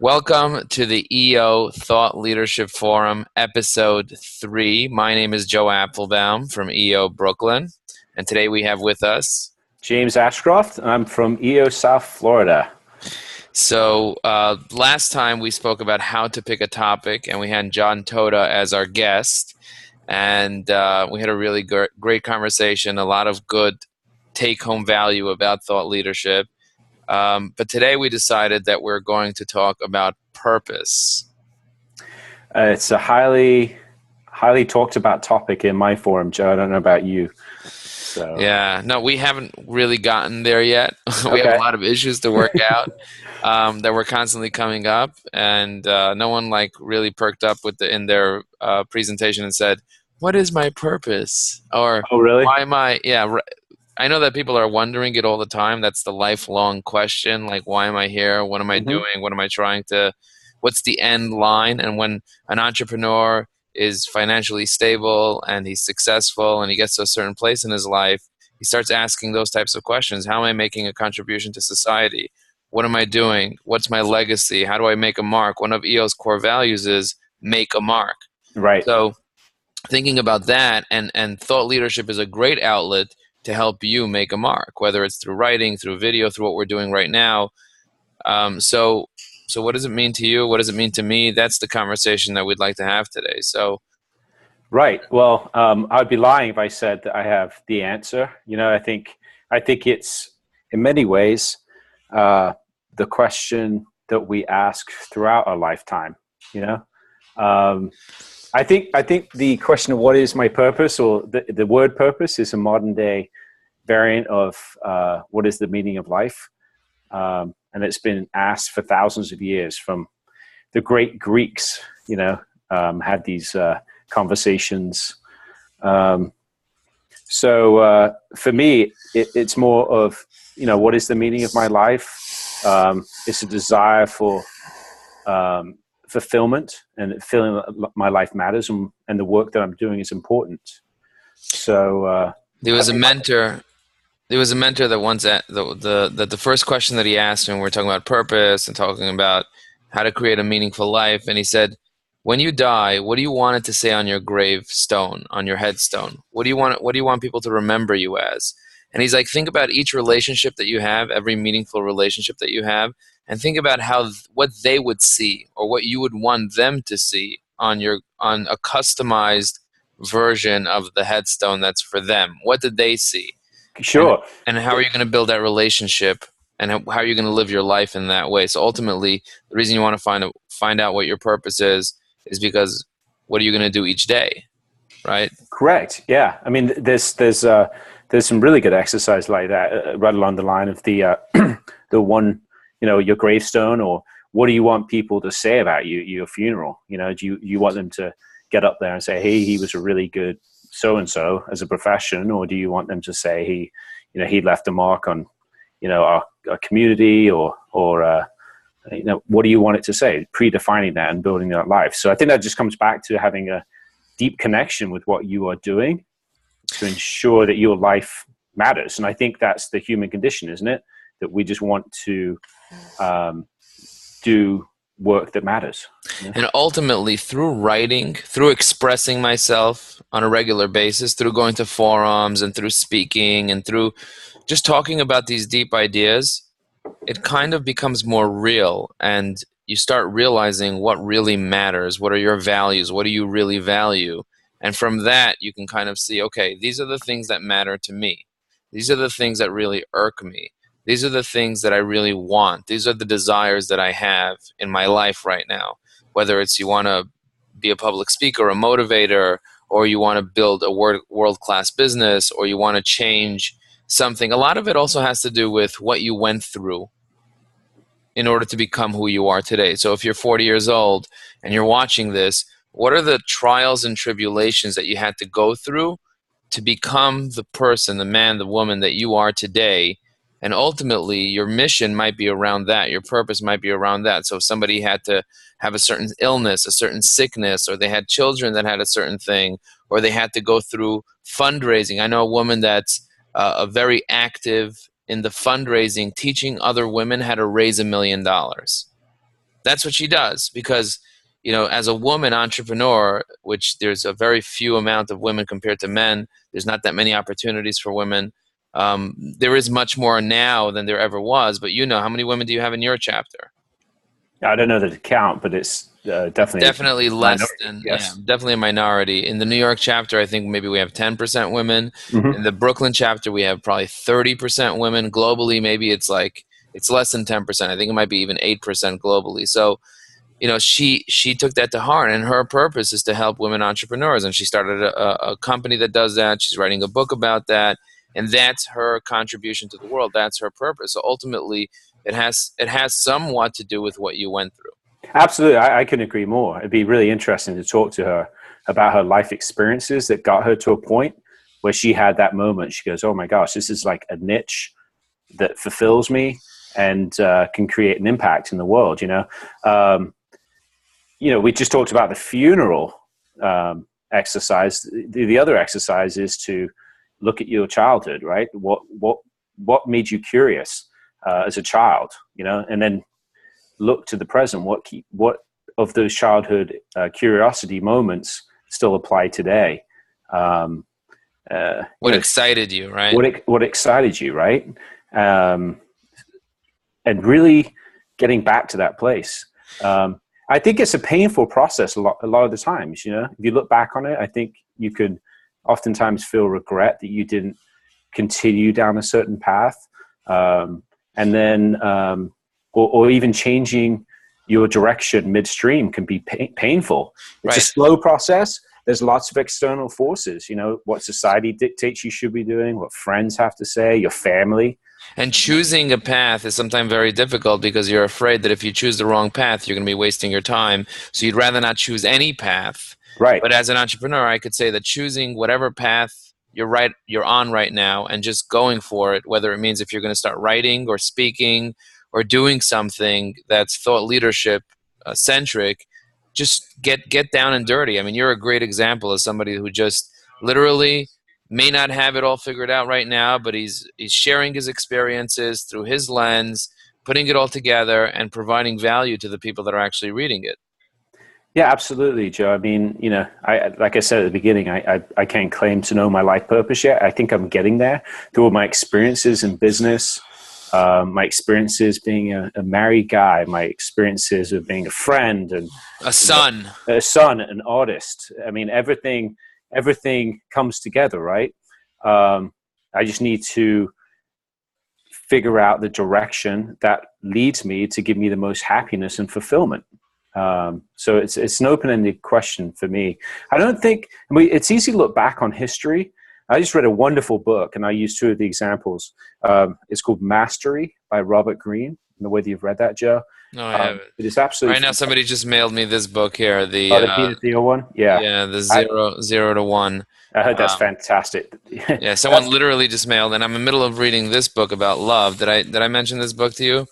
Welcome to the EO Thought Leadership Forum, Episode 3. My name is Joe Apfelbaum from EO Brooklyn, and today we have with us James Ashcroft. I'm from EO South Florida. So last time we spoke about how to pick a topic, and we had John Toda as our guest, and we had a really great conversation, a lot of good take-home value about thought leadership. But today we decided that we're going to talk about purpose. It's a highly talked about topic in my forum, Joe. I don't know about you. So. Yeah, no, we haven't really gotten there yet. We Okay. have a lot of issues to work out that were constantly coming up, and no one really perked up in their presentation and said, "What is my purpose?" Or Oh, really? "Why am I?" Yeah, I know that people are wondering it all the time. That's the lifelong question. Like, why am I here? What am I doing? What am I trying to? What's the end line? And when an entrepreneur is financially stable and he's successful and he gets to a certain place in his life, he starts asking those types of questions. How am I making a contribution to society? What am I doing? What's my legacy? How do I make a mark? One of EO's core values is make a mark. Right. So thinking about that, and thought leadership is a great outlet to help you make a mark, whether it's through writing, through video, through what we're doing right now. So what does it mean to you? What does it mean to me? That's the conversation that we'd like to have today. Right. Well, I'd be lying if I said that I have the answer. I think it's in many ways the question that we ask throughout our lifetime. I think the question of what is my purpose, or the word purpose, is a modern day variant of what is the meaning of life. And it's been asked for thousands of years. From the great Greeks, had these conversations. So for me, it's more of, what is the meaning of my life? It's a desire for fulfillment, and feeling that my life matters, and the work that I'm doing is important. So there was a mentor. There was a mentor that once the first question that he asked when we were talking about purpose and talking about how to create a meaningful life, and he said, "When you die, what do you want it to say on your gravestone, on your headstone? What do you want people to remember you as?" And he's like, think about each relationship that you have, every meaningful relationship that you have, and think about what they would see, or what you would want them to see on a customized version of the headstone that's for them. What did they see? Sure. And how are you going to build that relationship, and how are you going to live your life in that way? So ultimately, the reason you want to find out what your purpose is because what are you going to do each day, right? Correct. Yeah. I mean, there's some really good exercise like that, right along the line of the the one, your gravestone, or what do you want people to say about you, your funeral? Do you want them to get up there and say, "Hey, he was a really good so-and-so as a profession," or do you want them to say he left a mark on, our community, or what do you want it to say? Predefining that and building that life. So I think that just comes back to having a deep connection with what you are doing to ensure that your life matters. And I think that's the human condition, isn't it? That we just want to do work that matters. And ultimately, through writing, through expressing myself on a regular basis, through going to forums and through speaking and through just talking about these deep ideas, it kind of becomes more real, and you start realizing what really matters. What are your values? What do you really value? And from that, you can kind of see, okay, these are the things that matter to me. These are the things that really irk me. These are the things that I really want. These are the desires that I have in my life right now. Whether it's you want to be a public speaker, a motivator, or you want to build a world-class business, or you want to change something. A lot of it also has to do with what you went through in order to become who you are today. So if you're 40 years old and you're watching this, what are the trials and tribulations that you had to go through to become the person, the man, the woman that you are today? And ultimately, your mission might be around that. Your purpose might be around that. So if somebody had to have a certain illness, a certain sickness, or they had children that had a certain thing, or they had to go through fundraising. I know a woman that's very active in the fundraising, teaching other women how to raise $1 million. That's what she does because, as a woman entrepreneur, which there's a very few amount of women compared to men, there's not that many opportunities for women. There is much more now than there ever was, but how many women do you have in your chapter? I don't know the count, but it's It's definitely a definitely less minority. than, yeah, Yes. definitely a minority. In the New York chapter, I think maybe we have 10% women. In Hmm. the Brooklyn chapter, we have probably 30% women. Globally, maybe it's less than 10%. I think it might be even 8% globally. So, she took that to heart, and her purpose is to help women entrepreneurs. And she started a company that does that. She's writing a book about that, and that's her contribution to the world. That's her purpose. So ultimately, it has somewhat to do with what you went through. Absolutely. I couldn't agree more. It'd be really interesting to talk to her about her life experiences that got her to a point where she had that moment. She goes, oh my gosh, this is like a niche that fulfills me and can create an impact in the world. We just talked about the funeral exercise. The other exercise is to look at your childhood, right? What made you curious as a child, and then look to the present. What of those childhood curiosity moments still apply today? What excited you, right? What excited you, right? Um, and really getting back to that place. I think it's a painful process a lot of the times. If you look back on it, I think you could oftentimes feel regret that you didn't continue down a certain path, and then or even changing your direction midstream can be painful. It's a Right. slow process. There's lots of external forces, what society dictates you should be doing, what friends have to say, your family. And choosing a path is sometimes very difficult because you're afraid that if you choose the wrong path, you're going to be wasting your time. So you'd rather not choose any path. Right. But as an entrepreneur, I could say that choosing whatever path you're on right now and just going for it, whether it means if you're going to start writing or speaking or doing something that's thought leadership centric, just get down and dirty. I mean, you're a great example of somebody who just literally may not have it all figured out right now, but he's sharing his experiences through his lens, putting it all together, and providing value to the people that are actually reading it. Yeah, absolutely, Joe. I mean, like I said at the beginning, I can't claim to know my life purpose yet. I think I'm getting there through all my experiences in business, my experiences being a married guy, my experiences of being a friend and A son. a son, an artist. I mean, everything comes together, right? I just need to figure out the direction that leads me to give me the most happiness and fulfillment. So it's an open-ended question for me. I don't think it's easy to look back on history. I just read a wonderful book, and I used two of the examples. It's called Mastery by Robert Greene. I don't know whether you've read that, Joe. No, I haven't. It is absolutely Right now, fantastic. somebody just mailed me this book here. Oh, the Peter Thiel one. Yeah, Yeah, the I, zero to one. I heard that's Um, fantastic. yeah, someone That's literally just mailed, and I'm in the middle of reading this book about love. Did I mention this book to you?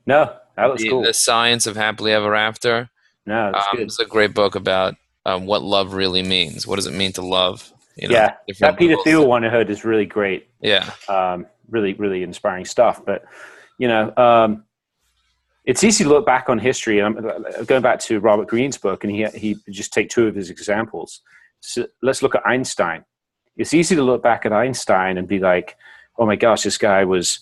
no, that looks The cool. Science of Happily Ever After. No, it's good. It's a great book about what love really means. What does it mean to love? Yeah, that Different Peter levels. Thiel one I heard is really great. Yeah. Really, really inspiring stuff. But you know, um, it's easy to look back on history. And I'm going back to Robert Greene's book, and he just take two of his examples. So let's look at Einstein. It's easy to look back at Einstein and be like, "Oh my gosh, this guy was,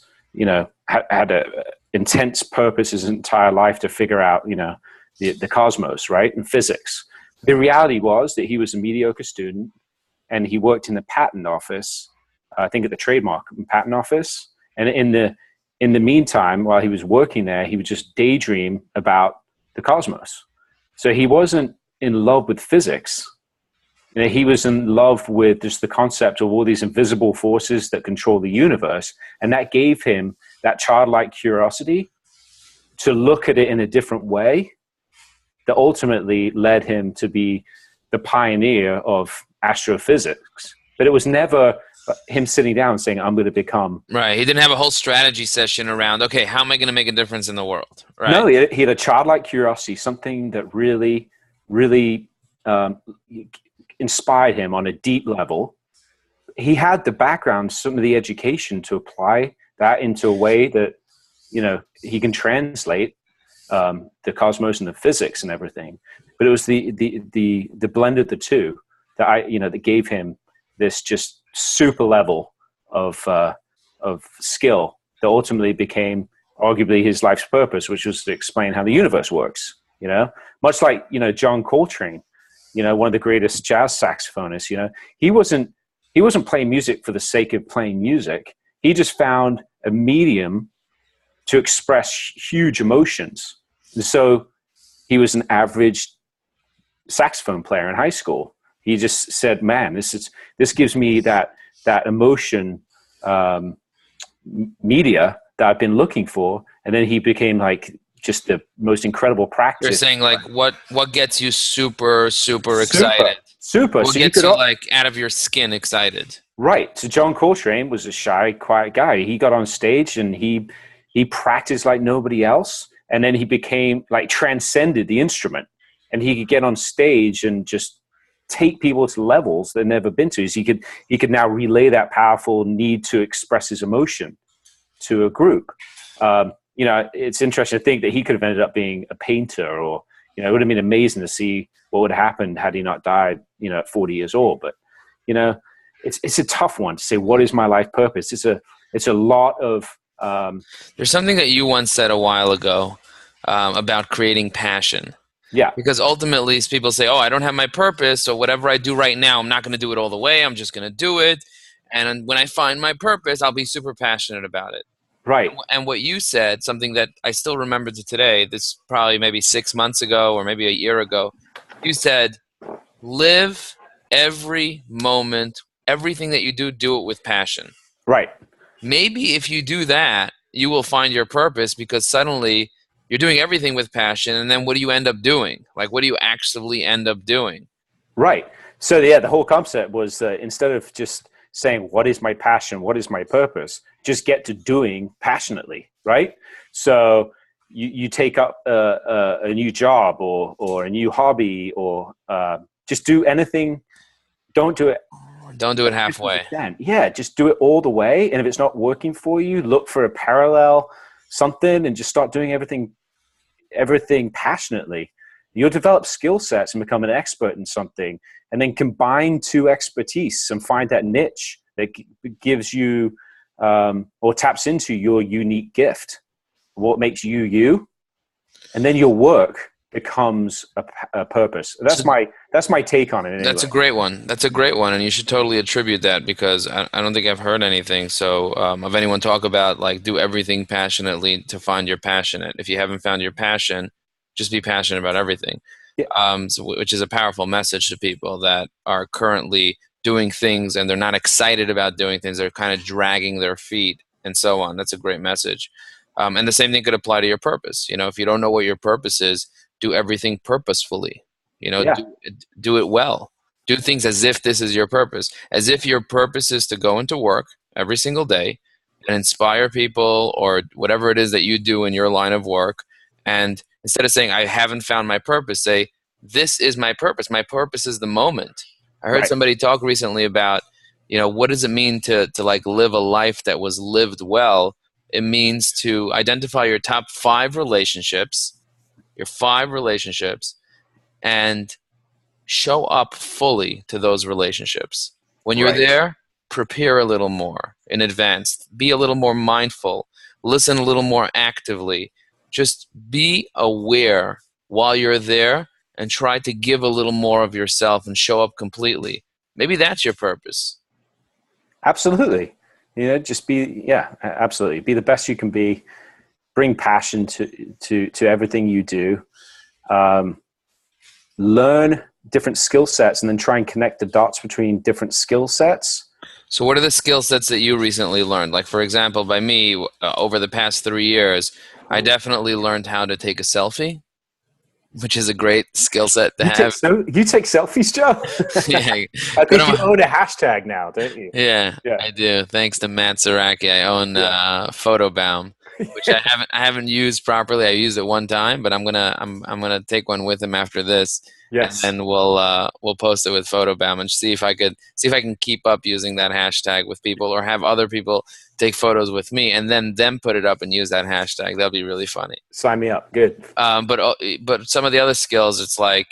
had a intense purpose his entire life to figure out, the cosmos, right, and physics." The reality was that he was a mediocre student, and he worked in the patent office. I think at the trademark and patent office, and in the meantime, while he was working there, he would just daydream about the cosmos. So he wasn't in love with physics. He was in love with just the concept of all these invisible forces that control the universe. And that gave him that childlike curiosity to look at it in a different way that ultimately led him to be the pioneer of astrophysics. But it was never him sitting down and saying, I'm going to become. Right. He didn't have a whole strategy session around, okay, how am I going to make a difference in the world? Right. No, he had a childlike curiosity, something that really, really inspired him on a deep level. He had the background, some of the education to apply that into a way that, he can translate. the cosmos and the physics and everything. But it was the blend of the two that gave him this just super level of skill that ultimately became arguably his life's purpose, which was to explain how the universe works. Much like John Coltrane, one of the greatest jazz saxophonists. He wasn't playing music for the sake of playing music. He just found a medium to express huge emotions. And so he was an average saxophone player in high school. He just said, "Man, this gives me that emotion media that I've been looking for." And then he became like just the most incredible practice. You're saying like what gets you super excited? Super. What So gets you like out of your skin excited? Right. So John Coltrane was a shy, quiet guy. He got on stage and he practiced like nobody else. And then he became like transcended the instrument. And he could get on stage and just take people to levels they've never been to. So he could now relay that powerful need to express his emotion to a group. It's interesting to think that he could have ended up being a painter, or it would have been amazing to see what would have happened had he not died at 40 years old. But it's a tough one to say, what is my life purpose? It's a lot of there's something that you once said a while ago about creating passion. Yeah. Because ultimately people say, oh, I don't have my purpose, so whatever I do right now, I'm not going to do it all the way. I'm just going to do it. And when I find my purpose, I'll be super passionate about it. Right. And what you said, something that I still remember to today, this probably maybe 6 months ago or maybe a year ago, you said, live every moment, everything that you do it with passion. Right. Maybe if you do that, you will find your purpose, because suddenly you're doing everything with passion, and then what do you end up doing? Like, what do you actually end up doing? Right. So, the whole concept was instead of just saying, what is my passion? What is my purpose? Just get to doing passionately, right? So you take up a new job or a new hobby, or just do anything. Don't do it halfway. Yeah, just do it all the way. And if it's not working for you, look for a parallel something and just start doing everything passionately. You'll develop skill sets and become an expert in something, and then combine two expertise and find that niche that gives you or taps into your unique gift, what makes you you, and then your work becomes a purpose. That's my take on it. Anyway. That's a great one. That's a great one, and you should totally attribute that, because I don't think I've heard anything of anyone talk about like do everything passionately to find your passionate. If you haven't found your passion, just be passionate about everything. Yeah. Which is a powerful message to people that are currently doing things and they're not excited about doing things. They're kind of dragging their feet and so on. That's a great message. And the same thing could apply to your purpose. If you don't know what your purpose is, do everything purposefully. Do it well. Do things as if this is your purpose, as if your purpose is to go into work every single day and inspire people or whatever it is that you do in your line of work. And instead of saying, I haven't found my purpose, say, this is my purpose. My purpose is the moment. I heard somebody talk recently about, what does it mean to like live a life that was lived well? It means to identify your top 5 relationships, and show up fully to those relationships. When you're there, prepare a little more in advance. Be a little more mindful. Listen a little more actively. Just be aware while you're there and try to give a little more of yourself and show up completely. Maybe that's your purpose. Absolutely. Just absolutely. Be the best you can be. Bring passion to everything you do. Learn different skill sets and then try and connect the dots between different skill sets. So what are the skill sets that you recently learned? Like, for example, by me, over the past 3 years, I definitely learned how to take a selfie, which is a great skill set to have. You take selfies, Joe? Yeah. I think you own a hashtag now, don't you? Yeah, I do. Thanks to Matt Zaraki, I own Apfelbaum. which I haven't used properly. I used it one time, but I'm gonna take one with him after this, and Yes. then we'll post it with Photobound and see if I can keep up using that hashtag with people, or have other people take photos with me and then them put it up and use that hashtag. That'll be really funny. Sign me up. Good. But some of the other skills, it's like,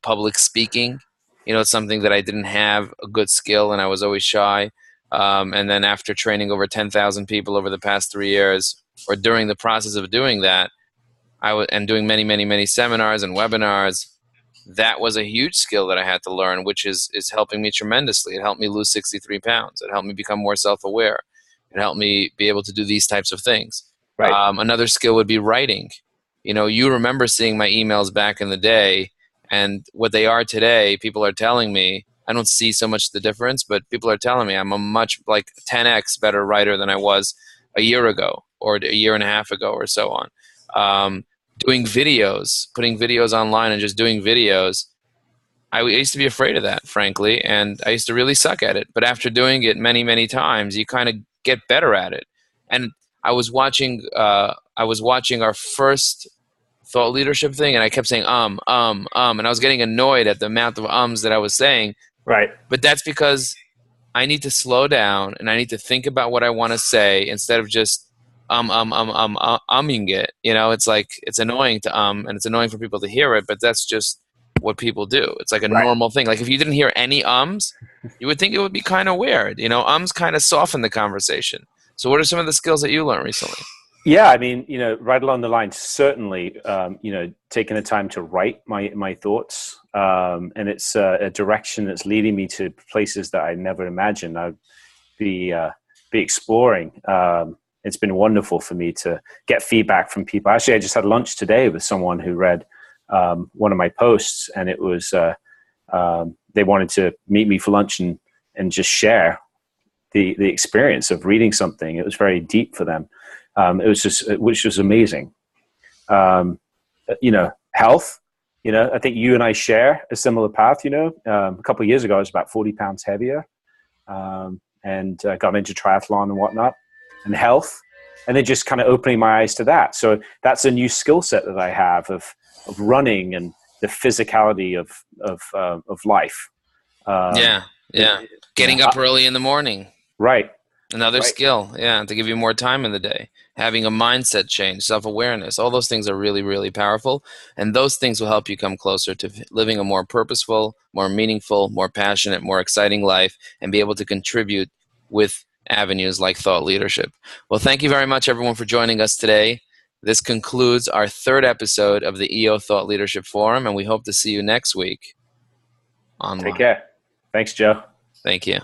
public speaking. It's something that I didn't have a good skill, and I was always shy. And then after training over 10,000 people over the past 3 years, or during the process of doing that, and doing many, many, many seminars and webinars, that was a huge skill that I had to learn, which is helping me tremendously. It helped me lose 63 pounds. It helped me become more self-aware. It helped me be able to do these types of things. Right. Another skill would be writing. You remember seeing my emails back in the day, and what they are today. People are telling me, I don't see so much the difference, but people are telling me I'm a much, like, 10x better writer than I was a year ago, or a year and a half ago, or so on. Um, Doing videos, putting videos online and just doing videos. I used to be afraid of that, frankly, and I used to really suck at it. But after doing it many, many times, you kind of get better at it. And I was watching our first thought leadership thing, and I kept saying and I was getting annoyed at the amount of ums that I was saying. Right. But that's because I need to slow down and I need to think about what I want to say, instead of just umming it. It's like, it's annoying to and it's annoying for people to hear it, but that's just what people do. It's like a Right. normal thing. Like, if you didn't hear any ums, you would think it would be kind of weird. Ums kind of soften the conversation. So what are some of the skills that you learned recently? Yeah, I mean, right along the line, certainly, taking the time to write my thoughts, and it's a direction that's leading me to places that I never imagined I'd be exploring. It's been wonderful for me to get feedback from people. Actually, I just had lunch today with someone who read one of my posts, and it was they wanted to meet me for lunch and just share the experience of reading something. It was very deep for them. It was just, which was amazing. Health. I think you and I share a similar path. A couple of years ago, I was about 40 pounds heavier, and got into triathlon and whatnot, and health, and then just kind of opening my eyes to that. So that's a new skill set that I have of running and the physicality of life. Yeah, yeah. Getting up early in the morning. Right. Another Right. skill, yeah, to give you more time in the day. Having a mindset change, self-awareness, all those things are really, really powerful. And those things will help you come closer to living a more purposeful, more meaningful, more passionate, more exciting life, and be able to contribute with avenues like thought leadership. Well, thank you very much, everyone, for joining us today. This concludes our third episode of the EO Thought Leadership Forum, and we hope to see you next week Take online. care. Thanks, Joe. Thank you.